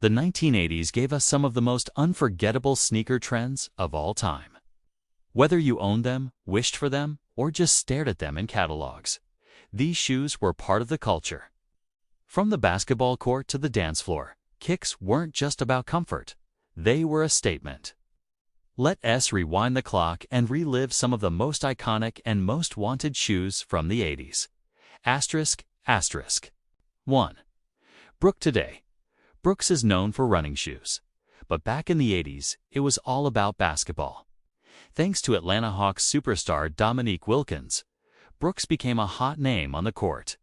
The 1980s gave us some of the most unforgettable sneaker trends of all time. Whether you owned them, wished for them, or just stared at them in catalogs, these shoes were part of the culture. From the basketball court to the dance floor, kicks weren't just about comfort. They were a statement. Let us rewind the clock and relive some of the most iconic and most wanted shoes from the 80s. ***. 1. Brooks today. Brooks is known for running shoes, but back in the 80s, it was all about basketball. Thanks to Atlanta Hawks superstar Dominique Wilkins, Brooks became a hot name on the court.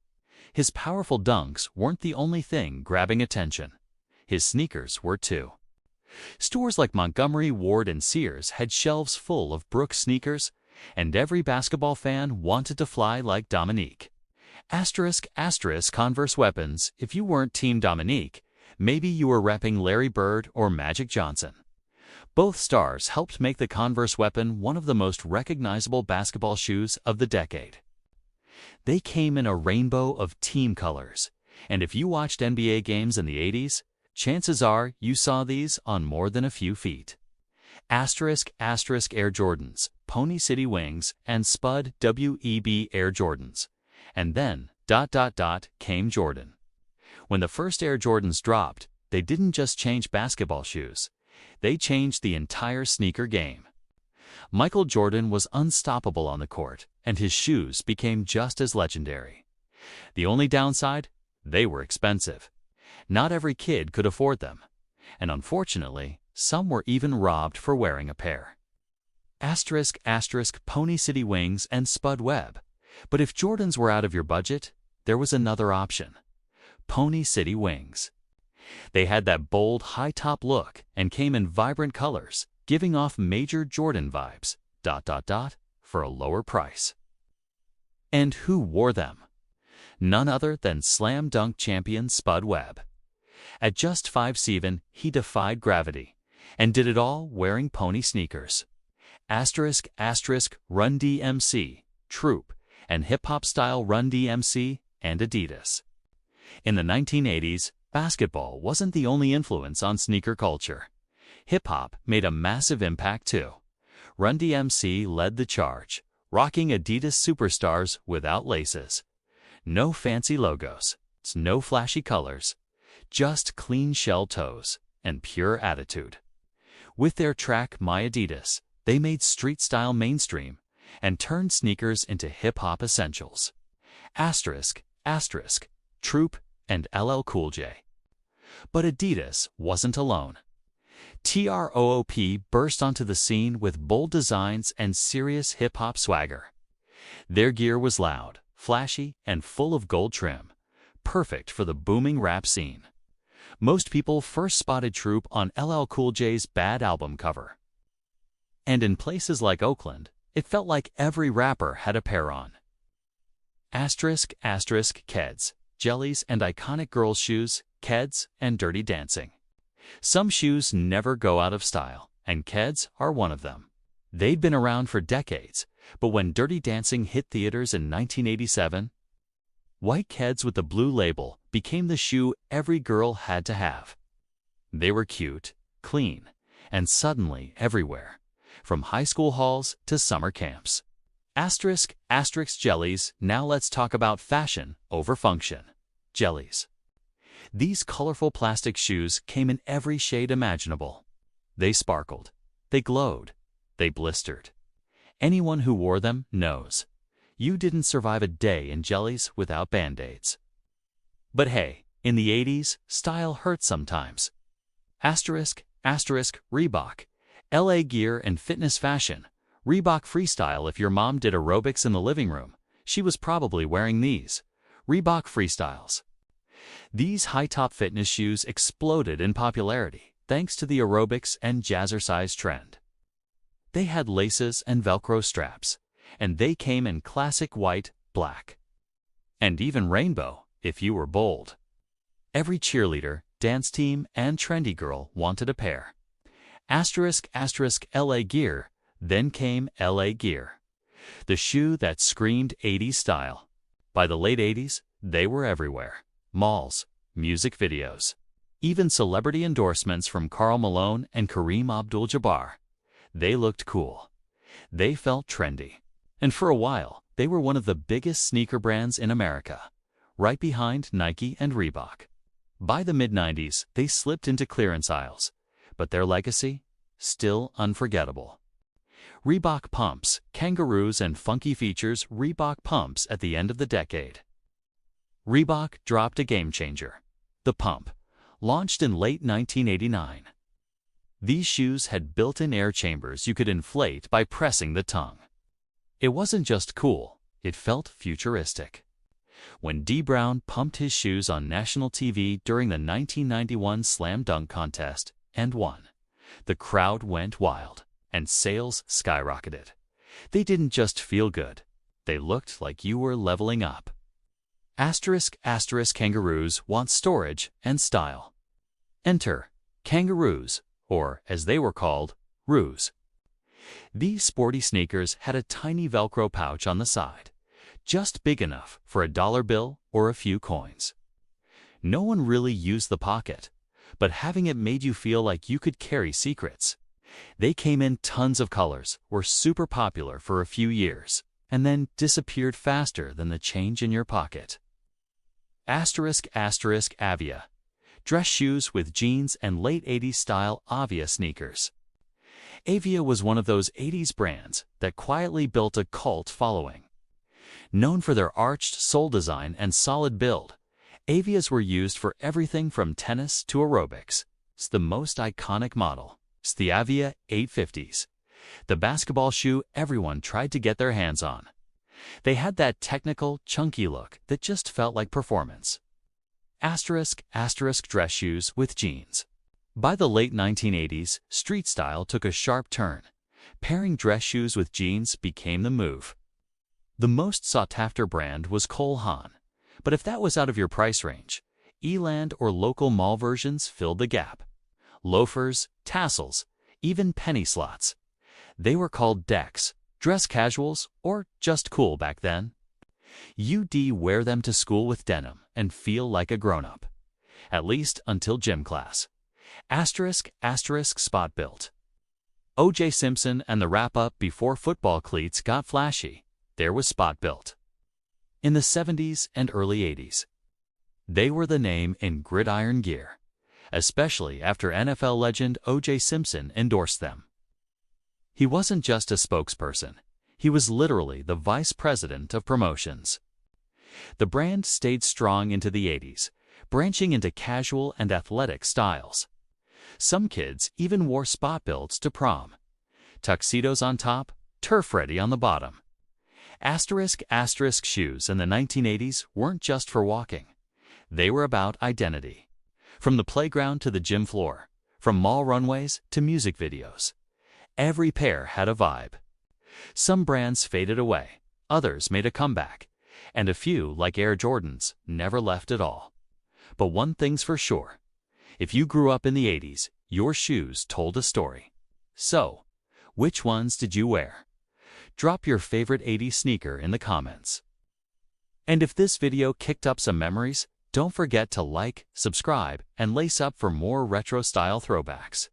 His powerful dunks weren't the only thing grabbing attention. His sneakers were too. Stores like Montgomery Ward and Sears had shelves full of Brooks sneakers, and every basketball fan wanted to fly like Dominique. ***, Converse weapons. If you weren't Team Dominique, maybe you were repping Larry Bird or Magic Johnson. Both stars helped make the Converse weapon one of the most recognizable basketball shoes of the decade. They came in a rainbow of team colors, and if you watched NBA games in the 80s, chances are you saw these on more than a few feet. ***, Air Jordans, Pony City Wings, and Spud Webb Air Jordans. And then, came Jordan. When the first Air Jordans dropped, they didn't just change basketball shoes. They changed the entire sneaker game. Michael Jordan was unstoppable on the court, and his shoes became just as legendary. The only downside? They were expensive. Not every kid could afford them, and unfortunately, some were even robbed for wearing a pair. ***, Pony City Wings and Spud Webb. But if Jordans were out of your budget, there was another option. Pony City Wings. They had that bold, high-top look and came in vibrant colors, giving off major Jordan vibes, for a lower price. And who wore them? None other than slam dunk champion Spud Webb. At just 5'7", he defied gravity, and did it all wearing pony sneakers. ***, Run DMC, TROOP, and hip-hop style Run DMC and Adidas. In the 1980s, basketball wasn't the only influence on sneaker culture. Hip-hop made a massive impact too. Run DMC led the charge, rocking Adidas Superstars without laces. No fancy logos, no flashy colors, just clean shell toes and pure attitude. With their track My Adidas, they made street style mainstream and turned sneakers into hip-hop essentials. ***, TROOP and LL Cool J. But Adidas wasn't alone. TROOP burst onto the scene with bold designs and serious hip-hop swagger. Their gear was loud, flashy, and full of gold trim, perfect for the booming rap scene. Most people first spotted TROOP on LL Cool J's Bad album cover. And in places like Oakland, it felt like every rapper had a pair on. ***, Keds, Jellies and iconic girls' shoes, Keds and Dirty Dancing. Some shoes never go out of style, and Keds are one of them. They'd been around for decades, but when Dirty Dancing hit theaters in 1987, white Keds with the blue label became the shoe every girl had to have. They were cute, clean, and suddenly everywhere, from high school halls to summer camps. ***, Jellies. Now let's talk about fashion over function. Jellies. These colorful plastic shoes came in every shade imaginable. They sparkled, they glowed, they blistered. Anyone who wore them knows. You didn't survive a day in Jellies without Band-Aids. But hey, in the 80s, style hurt sometimes. ***, Reebok. LA gear and fitness fashion. Reebok Freestyle. If your mom did aerobics in the living room, she was probably wearing these. Reebok Freestyles. These high-top fitness shoes exploded in popularity thanks to the aerobics and jazzercise trend. They had laces and Velcro straps, and they came in classic white, black, and even rainbow if you were bold. Every cheerleader, dance team, and trendy girl wanted a pair. ***, LA gear. Then came LA gear, the shoe that screamed 80s style. By the late 80s, they were everywhere. Malls, music videos, Even celebrity endorsements from Karl Malone and Kareem Abdul-Jabbar. They looked cool. They felt trendy. And for a while, they were one of the biggest sneaker brands in America, right behind Nike and Reebok. By the mid-90s, they slipped into clearance aisles, but their legacy? Still unforgettable. Reebok pumps, Kangaroos, and funky features Reebok pumps at the end of the decade. Reebok dropped a game-changer. The pump, launched in late 1989. These shoes had built-in air chambers you could inflate by pressing the tongue. It wasn't just cool, it felt futuristic. When Dee Brown pumped his shoes on national TV during the 1991 Slam Dunk Contest and won, the crowd went wild, and sales skyrocketed. They didn't just feel good, they looked like you were leveling up. **** Kangaroos want storage and style. Enter Kangaroos, or as they were called, Roos. These sporty sneakers had a tiny Velcro pouch on the side, just big enough for a dollar bill or a few coins. No one really used the pocket, but having it made you feel like you could carry secrets. They came in tons of colors, were super popular for a few years, and then disappeared faster than the change in your pocket. ***Avia. Dress shoes with jeans and late 80s style Avia sneakers. Avia was one of those 80s brands that quietly built a cult following. Known for their arched sole design and solid build, Avias were used for everything from tennis to aerobics. It's the most iconic model. It's the Avia 850s, the basketball shoe everyone tried to get their hands on. They had that technical, chunky look that just felt like performance. ***, dress shoes with jeans. By the late 1980s, street style took a sharp turn. Pairing dress shoes with jeans became the move. The most sought-after brand was Cole Haan, but if that was out of your price range, Eland or local mall versions filled the gap. Loafers, tassels, even penny slots. They were called decks, dress casuals, or just cool back then. You'd wear them to school with denim and feel like a grown-up. At least until gym class. ***, Spot-Bilt. O.J. Simpson and the wrap-up before football cleats got flashy. There was Spot-Bilt. In the 70s and early 80s. They were the name in gridiron gear, especially after NFL legend O.J. Simpson endorsed them. He wasn't just a spokesperson, he was literally the vice president of promotions. The brand stayed strong into the 80s, branching into casual and athletic styles. Some kids even wore Spot-Bilts to prom. Tuxedos on top, turf-ready on the bottom. ***, shoes in the 1980s weren't just for walking. They were about identity. From the playground to the gym floor, from mall runways to music videos. Every pair had a vibe. Some brands faded away, others made a comeback, and a few, like Air Jordans, never left at all. But one thing's for sure, if you grew up in the 80s, your shoes told a story. So, which ones did you wear? Drop your favorite 80s sneaker in the comments. And if this video kicked up some memories, don't forget to like, subscribe, and lace up for more retro-style throwbacks.